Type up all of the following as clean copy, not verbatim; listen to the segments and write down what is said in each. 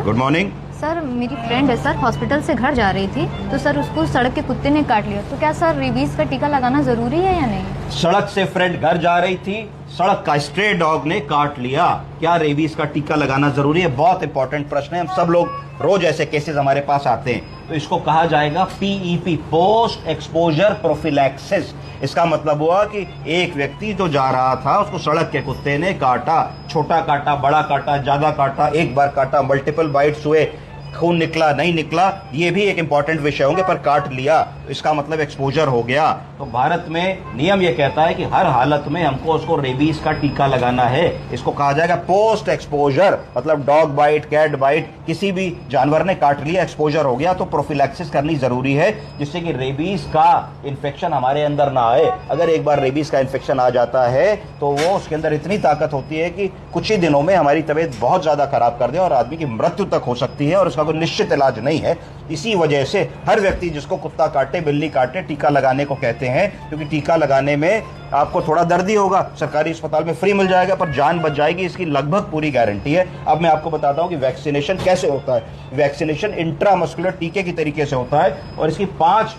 Good morning. Sir मेरी friend है sir, hospital से घर जा रही थी तो सर उसको सड़क के कुत्ते ने काट लिया। तो क्या सर रेबीज का टीका लगाना जरूरी है या नहीं? सड़क से फ्रेंड घर जा रही थी, सड़क का स्ट्रे डॉग ने काट लिया, क्या रेबीज का टीका लगाना जरूरी है? बहुत इंपॉर्टेंट प्रश्न है। हम सब लोग रोज ऐसे केसेस हमारे पास आते हैं, तो इसको कहा जाएगा पीईपी, पोस्ट एक्सपोजर प्रोफिलैक्सिस। इसका मतलब हुआ कि एक व्यक्ति जो जा रहा था उसको सड़क के कुत्ते ने काटा, छोटा काटा, बड़ा काटा, ज्यादा काटा, एक बार काटा, मल्टीपल बाइट्स हुए, खून निकला नहीं निकला, ये भी एक इंपॉर्टेंट विषय होंगे, पर काट लिया तो इसका मतलब एक्सपोजर हो गया। तो भारत में नियम ये कहता है कि हर हालत में हमको उसको रेबीज का टीका लगाना है। इसको कहा जाएगा पोस्ट एक्सपोजर, मतलब डॉग बाइट, कैट बाइट, किसी भी जानवर ने काट लिया, एक्सपोजर हो गया, तो प्रोफिलैक्सिस करनी जरूरी है, जिससे कि रेबीज का इन्फेक्शन हमारे अंदर ना आए। अगर एक बार रेबीज का इन्फेक्शन आ जाता है तो वो उसके अंदर इतनी ताकत होती है कि कुछ ही दिनों में हमारी तबीयत बहुत ज्यादा खराब कर दे और आदमी की मृत्यु तक हो सकती है, और उसका कोई निश्चित इलाज नहीं है। इसी वजह से हर व्यक्ति जिसको कुत्ता काटे, बिल्ली काटे, टीका लगाने को कहते हैं, क्योंकि टीका लगाने में आपको थोड़ा दर्द ही होगा, सरकारी अस्पताल में फ्री मिल जाएगा, पर जान बच जाएगी, इसकी लगभग पूरी गारंटी है। अब मैं आपको बताता हूं कि वैक्सीनेशन कैसे होता है। वैक्सीनेशन इंट्रामस्कुलर टीके की तरीके से होता है, और इसकी 5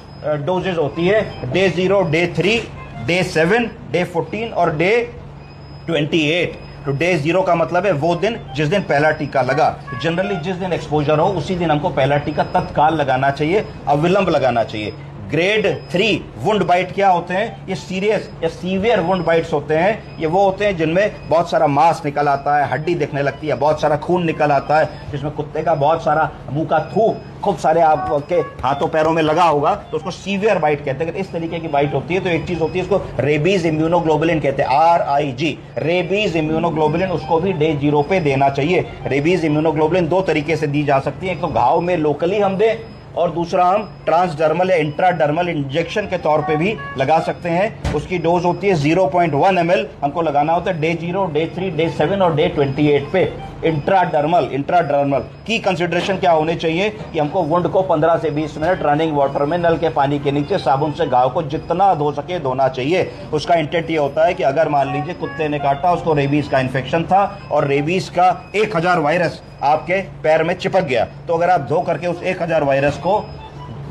डोजेज होती है, डे 0, डे 3, डे 7, डे 14 और डे 28। तो डे 0 का मतलब है वो दिन जिस दिन पहला टीका लगा। जनरली जिस दिन एक्सपोजर हो उसी दिन हमको पहला टीका तत्काल लगाना चाहिए, अविलंब लगाना चाहिए। ग्रेड 3 वुंड बाइट क्या होते हैं? ये सीरियस या सीवियर वुंड बाइट्स होते हैं। ये वो होते हैं जिनमें बहुत सारा मांस निकल आता है, हड्डी दिखने लगती है, बहुत सारा खून निकल आता है, जिसमें कुत्ते का बहुत सारा मुंह का थूक खूब सारे आपके हाथों पैरों में लगा होगा, तो उसको सीवियर बाइट कहते हैं। अगर इस तरीके की बाइट होती है तो एक चीज होती है, इसको रेबीज इम्यूनोग्लोबुलिन कहते हैं, RIG, रेबीज इम्यूनोग्लोबुलिन। उसको भी डे 0 पे देना चाहिए। रेबीज इम्यूनोग्लोबुलिन 2 तरीके से दी जा सकती है, एक तो घाव में लोकली हम दें, और दूसरा हम ट्रांसडर्मल या इंट्राडर्मल इंजेक्शन के तौर पे भी लगा सकते हैं। उसकी डोज होती है 0.1 ml, हमको लगाना होता है डे 0, डे 3, डे 7 और डे 28 पे। इंट्राडर्मल की कंसिडरेशन क्या होने चाहिए कि हमको वुंड को 15 से 20 मिनट रनिंग वाटर में, नल के पानी के नीचे साबुन से घाव को जितना धो सके धोना चाहिए। उसका इंटेंट ये होता है कि अगर मान लीजिए कुत्ते ने काटा, उसको रेबीज का इन्फेक्शन था और रेबीज का 1000 वायरस आपके पैर में चिपक गया, तो अगर आप धो करके उस 1000 वायरस को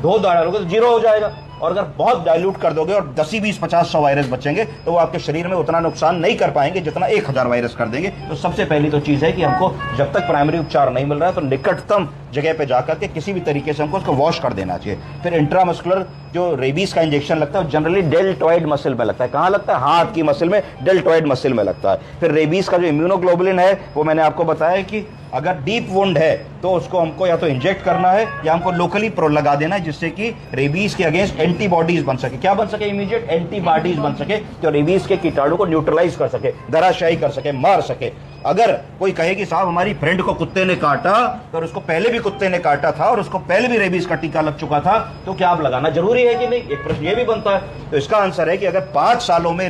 धो डालोगे तो 0 हो जाएगा। और अगर बहुत डाइल्यूट कर दोगे और 10, 20, 50, 100 वायरस बचेंगे, तो वो आपके शरीर में उतना नुकसान नहीं कर पाएंगे जितना 1000 वायरस कर देंगे। तो सबसे पहली तो चीज है कि हमको जब तक प्राइमरी उपचार नहीं मिल रहा है तो निकटतम जगह पे जाकर के किसी भी तरीके से हमको उसको वॉश कर देना चाहिए। फिर इंट्रामस्कुलर जो रेबीज का इंजेक्शन लगता है जनरली डेल्टॉइड मसल में लगता है। कहाँ लगता है? हाथ की मसल में, डेल्टॉइड मसल में लगता है। फिर रेबीज का जो इम्यूनोग्लोबुलिन है वो मैंने आपको बताया कि अगर डीप वुंड है तो उसको हमको या तो इंजेक्ट करना है या हमको लोकली प्रो लगा देना है, जिससे कि रेबीज के अगेंस्ट एंटीबॉडीज बन सके। क्या बन सके? इमीडिएट एंटीबॉडीज बन सके, जो रेबीज के कीटाणु को न्यूट्रलाइज कर सके, धराशायी कर सके, मार सके। अगर कोई कहे कि साहब हमारी फ्रेंड को कुत्ते ने काटा और उसको पहले भी कुत्ते ने काटा था और उसको पहले भी रेबीज का टीका लग चुका था, तो क्या आप लगाना जरूरी है कि नहीं? एक प्रश्न ये भी बनता है। तो इसका आंसर है कि अगर 5 सालों में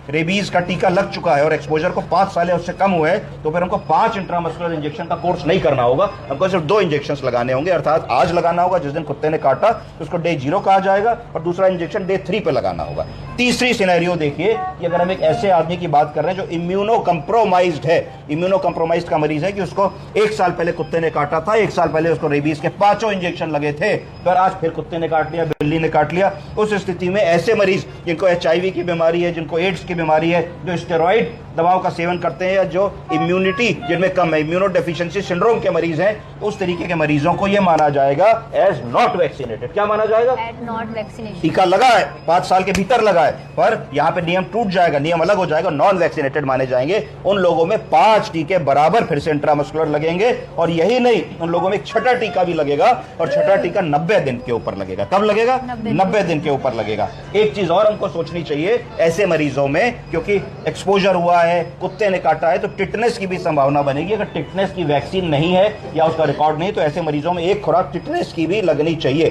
रेबीज का टीका लग चुका है और एक्सपोजर को 5 साल या उससे कम हुए हैं, तो फिर हमको 5 इंट्रामस्कुलर इंजेक्शन का कोर्स नहीं करना होगा, हमको सिर्फ 2 इंजेक्शन लगाने होंगे। अर्थात आज लगाना होगा जिस दिन कुत्ते ने काटा, तो उसको डे 0 कहा जाएगा, और दूसरा इंजेक्शन डे 3 पे लगाना होगा। तीसरी सिनेरियो देखिए कि अगर हम एक ऐसे आदमी की बात कर रहे हैं जो इम्यूनो कंप्रोमाइज्ड है। इम्यूनो कंप्रोमाइज्ड का मरीज है कि उसको 1 साल पहले कुत्ते ने काटा था, 1 साल पहले उसको रेबीज के 5 इंजेक्शन लगे थे, पर आज फिर कुत्ते ने काट लिया, बिल्ली ने काट लिया। उस स्थिति में ऐसे मरीज जिनको HIV की बीमारी है, जिनको एड्स की बीमारी है, जो स्टेरॉइड दवाओं का सेवन करते हैं, या जो इम्यूनिटी जिनमें कम है, इम्यूनो डेफिशिएंसी सिंड्रोम के मरीज हैं, उस तरीके के मरीजों को यह माना जाएगा एज नॉट वैक्सीनेटेड। क्या माना जाएगा? As not vaccinated. टीका लगा है, 5 साल के भीतर लगा है, पर यहां पे नियम टूट जाएगा, नियम अलग हो जाएगा, नॉन वैक्सीनेटेड माने जाएंगे। उन लोगों में 5 टीके बराबर फिर से इंट्रामस्कुलर लगेंगे, और यही नहीं, उन लोगों में एक छठा टीका भी लगेगा, और छठा टीका 90 दिन के ऊपर लगेगा। कब लगेगा? 90 दिन के ऊपर लगेगा। एक चीज और हमको सोचनी चाहिए ऐसे मरीजों में, क्योंकि एक्सपोजर हुआ है, कुत्ते ने काटा है, तो टिटनेस की भी संभावना बनेगी। अगर टिटनेस की वैक्सीन नहीं है या उसका रिकॉर्ड नहीं, तो ऐसे मरीजों में एक खुराक टिटनेस की भी लगनी चाहिए।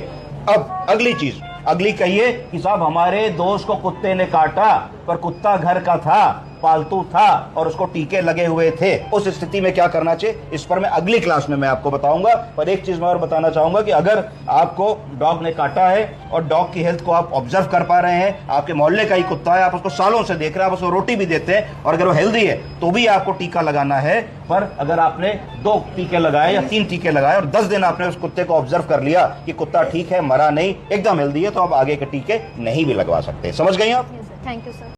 अब अगली कहिए कि साहब हमारे दोस्त को कुत्ते ने काटा, पर कुत्ता घर का था पालतू था और उसको टीके लगे हुए थे, उस स्थिति में क्या करना चाहिए, इस पर मैं अगली क्लास में मैं आपको बताऊंगा। पर एक चीज मैं और बताना चाहूंगा कि अगर आपको डॉग ने काटा है और डॉग की हेल्थ को आप ऑब्जर्व कर पा रहे हैं, आपके मोहल्ले का ही कुत्ता है, आप उसको सालों से देख रहे हैं, आप उसको रोटी भी देते हैं और अगर वो हेल्दी है तो भी आपको टीका लगाना है। पर अगर आपने 2 टीके लगाए या 3 टीके लगाए और 10 दिन आपने उस कुत्ते को ऑब्जर्व कर लिया कि कुत्ता ठीक है, मरा नहीं, एकदम हेल्दी है, तो आप आगे के टीके नहीं भी लगवा सकते। समझ गई आप? Thank you sir.